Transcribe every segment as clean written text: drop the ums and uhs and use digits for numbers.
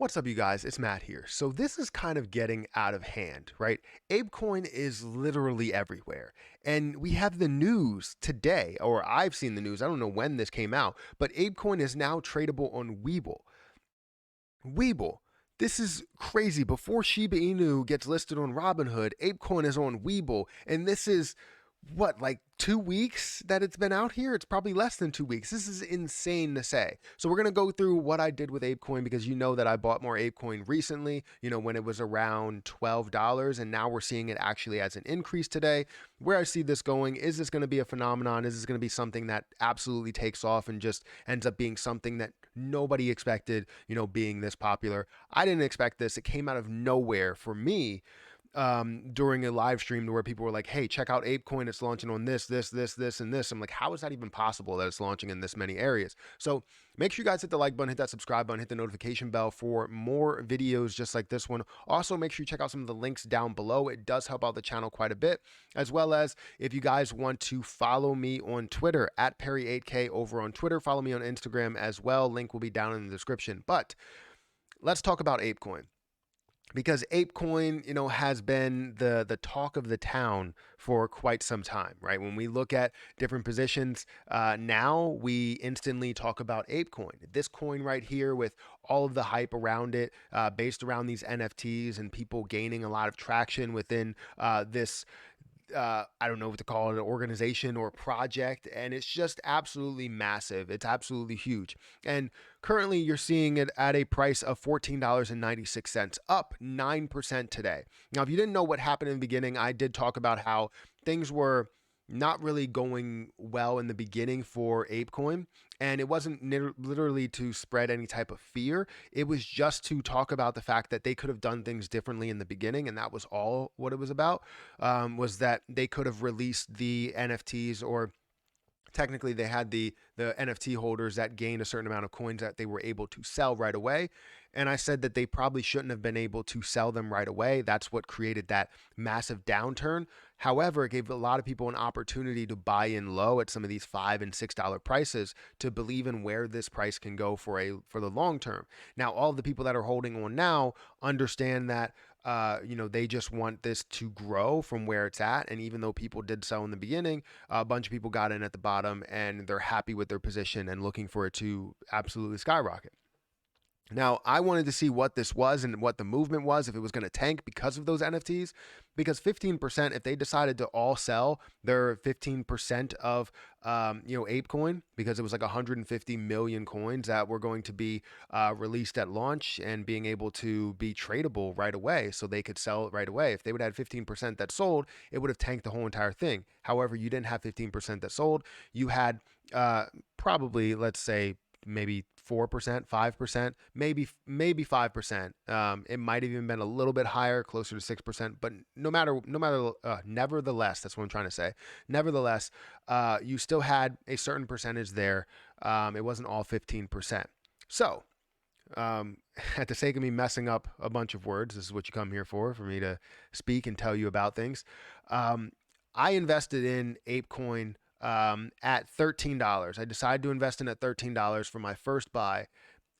What's up, you guys? It's Matt here. So this is kind of getting out of hand, right? ApeCoin is literally everywhere. And we have the news today, or I've seen the news. I don't know when this came out, but ApeCoin is now tradable on Webull. Webull. This is crazy. Before Shiba Inu gets listed on Robinhood, ApeCoin is on Webull. And this is what, like 2 weeks that it's been out here? It's probably less than 2 weeks. This is insane to say. So we're going to go through what I did with ApeCoin, because you know that I bought more ApeCoin recently, when it was around $12, and now we're seeing it actually as an increase today. Where I see this going, is this going to be a phenomenon? Is this going to be something that absolutely takes off and just ends up being something that nobody expected, being this popular? I didn't expect this. It came out of nowhere for me, during a live stream where people were like, "Hey, check out ApeCoin. It's launching on this, and this." I'm like, "How is that even possible that it's launching in this many areas?" So make sure you guys hit the like button, hit that subscribe button, hit the notification bell for more videos just like this one. Also, make sure you check out some of the links down below. It does help out the channel quite a bit, as well as if you guys want to follow me on Twitter at Perry8K over on Twitter. Follow me on Instagram as well. Link will be down in the description. But let's talk about ApeCoin, because ApeCoin, has been the talk of the town for quite some time, right? When we look at different positions, now we instantly talk about ApeCoin. This coin right here, with all of the hype around it, based around these NFTs and people gaining a lot of traction within this, I don't know what to call it, an organization or project, and it's just absolutely massive. It's absolutely huge. And currently you're seeing it at a price of $14.96, up 9% today. Now, if you didn't know what happened in the beginning, I did talk about how things were not really going well in the beginning for ApeCoin. And it wasn't literally to spread any type of fear. It was just to talk about the fact that they could have done things differently in the beginning. And that was all what it was about, was that they could have released the NFTs, or technically they had the NFT holders that gained a certain amount of coins that they were able to sell right away. And I said that they probably shouldn't have been able to sell them right away. That's what created that massive downturn. However, it gave a lot of people an opportunity to buy in low at some of these $5 and $6 prices, to believe in where this price can go for the long term. Now, all of the people that are holding on now understand that they just want this to grow from where it's at. And even though people did sell in the beginning, a bunch of people got in at the bottom and they're happy with their position and looking for it to absolutely skyrocket. Now, I wanted to see what this was and what the movement was, if it was going to tank because of those NFTs. Because 15%, if they decided to all sell their 15% of, ApeCoin, because it was like 150 million coins that were going to be released at launch and being able to be tradable right away, so they could sell it right away. If they would have had 15% that sold, it would have tanked the whole entire thing. However, you didn't have 15% that sold. You had probably, let's say, maybe 4%, 5%, maybe 5%. It might have even been a little bit higher, closer to 6%. But nevertheless, that's what I'm trying to say. Nevertheless, you still had a certain percentage there. It wasn't all 15%. So, at the sake of me messing up a bunch of words, this is what you come here for me to speak and tell you about things. I invested in ApeCoin at $13. I decided to invest in at $13 for my first buy,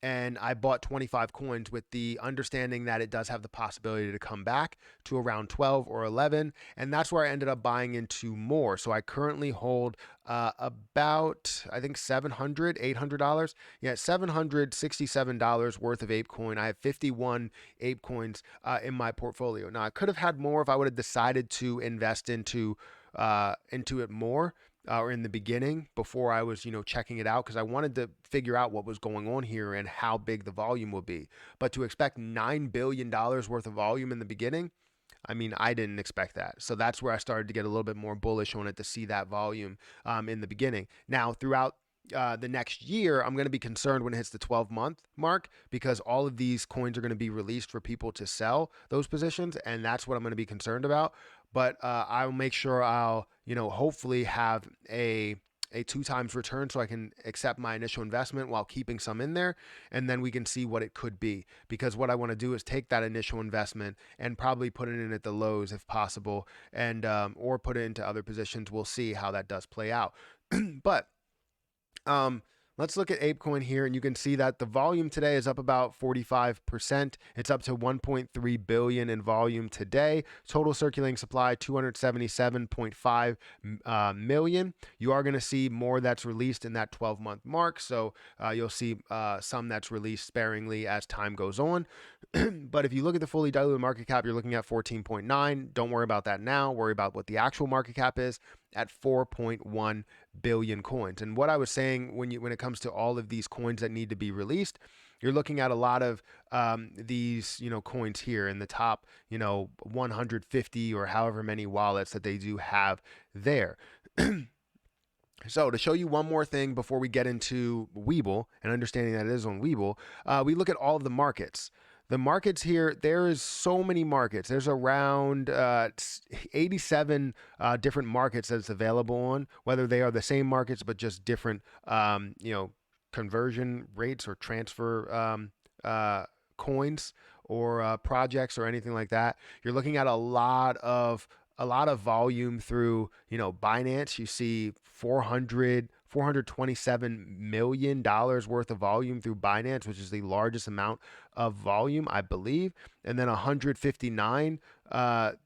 and I bought 25 coins with the understanding that it does have the possibility to come back to around 12 or 11, and that's where I ended up buying into more. So I currently hold about, I think, $700, $800. Yeah, $767 worth of ApeCoin. I have 51 ApeCoins in my portfolio. Now, I could have had more if I would have decided to invest into it more, or in the beginning, before I was, checking it out, because I wanted to figure out what was going on here and how big the volume will be. But to expect $9 billion worth of volume in the beginning, I mean, I didn't expect that. So that's where I started to get a little bit more bullish on it, to see that volume in the beginning. Now, throughout the next year, I'm going to be concerned when it hits the 12-month mark, because all of these coins are going to be released for people to sell those positions, and that's what I'm going to be concerned about. But I'll make sure I'll, hopefully have a 2 times return, so I can accept my initial investment while keeping some in there, and then we can see what it could be. Because what I want to do is take that initial investment and probably put it in at the lows if possible, and or put it into other positions. We'll see how that does play out. But Let's look at ApeCoin here, and you can see that the volume today is up about 45%. It's up to 1.3 billion in volume today. Total circulating supply 277.5 million. You are going to see more that's released in that 12-month mark, so you'll see some that's released sparingly as time goes on. But if you look at the fully diluted market cap, you're looking at 14.9. Don't worry about that now. Worry about what the actual market cap is at 4.1 billion coins. And what I was saying, when it comes to all of these coins that need to be released, you're looking at a lot of these, coins here in the top, 150 or however many wallets that they do have there. So to show you one more thing before we get into Webull and understanding that it is on Webull, we look at all of the markets. The markets here, there is so many markets. There's around 87 different markets that it's available on, whether they are the same markets but just different, conversion rates or transfer coins or projects or anything like that. You're looking at a lot of volume through, Binance. You see $427 million worth of volume through Binance, which is the largest amount of volume, I believe. And then 159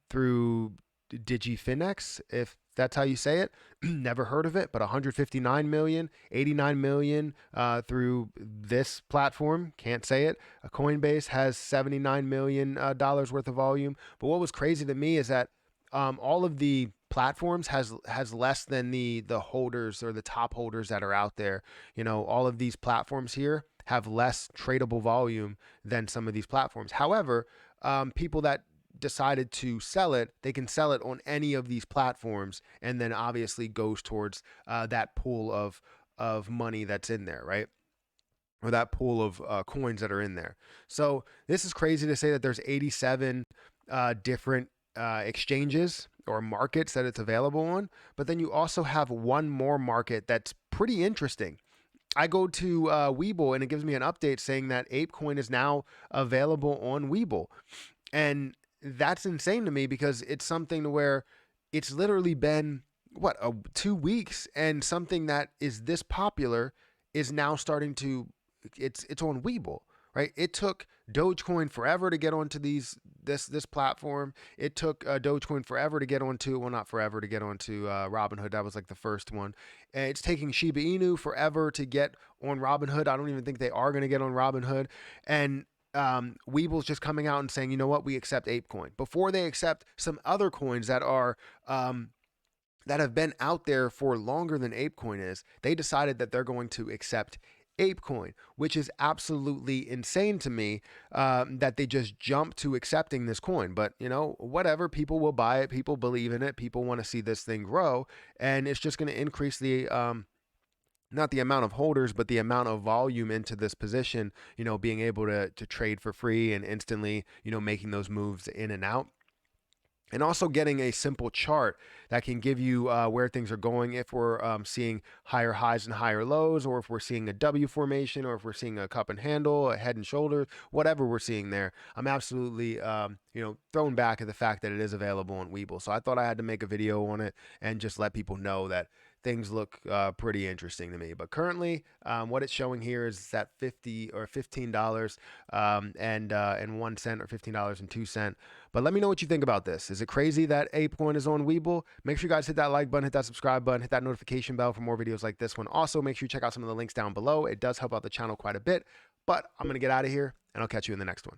through DigiFinex, if that's how you say it. Never heard of it, but 159 million, 89 million through this platform. Can't say it. Coinbase has $79 million worth of volume. But what was crazy to me is that all of the platforms has less than the holders or the top holders that are out there. All of these platforms here have less tradable volume than some of these platforms. However, people that decided to sell it, they can sell it on any of these platforms, and then obviously goes towards that pool of money that's in there, right? Or that pool of coins that are in there. So this is crazy to say that there's 87 different exchanges or markets that it's available on, but then you also have one more market that's pretty interesting. I go to Webull and it gives me an update saying that ApeCoin is now available on Webull, and that's insane to me because it's something to where it's literally been 2 weeks, and something that is this popular is now starting to it's on Webull. Right? It took Dogecoin forever to get onto this platform. It took Dogecoin forever to get onto, well, not forever to get onto Robinhood. That was like the first one. And it's taking Shiba Inu forever to get on Robinhood. I don't even think they are going to get on Robinhood. And Webull's just coming out and saying, you know what, we accept ApeCoin before they accept some other coins that are that have been out there for longer than ApeCoin is. They decided that they're going to accept ApeCoin, which is absolutely insane to me, that they just jumped to accepting this coin. But whatever, people will buy it, people believe in it, people want to see this thing grow, and it's just going to increase the not the amount of holders, but the amount of volume into this position, being able to trade for free and instantly, making those moves in and out. And also getting a simple chart that can give you where things are going, if we're seeing higher highs and higher lows, or if we're seeing a W formation, or if we're seeing a cup and handle, a head and shoulders, whatever we're seeing there. I'm absolutely thrown back at the fact that it is available on Webull. So I thought I had to make a video on it and just let people know that things look pretty interesting to me. But currently, what it's showing here is that $50 or $15 and 1 cent, or $15.02. But let me know what you think about this. Is it crazy that ApeCoin is on Webull? Make sure you guys hit that like button, hit that subscribe button, hit that notification bell for more videos like this one. Also, make sure you check out some of the links down below. It does help out the channel quite a bit. But I'm going to get out of here, and I'll catch you in the next one.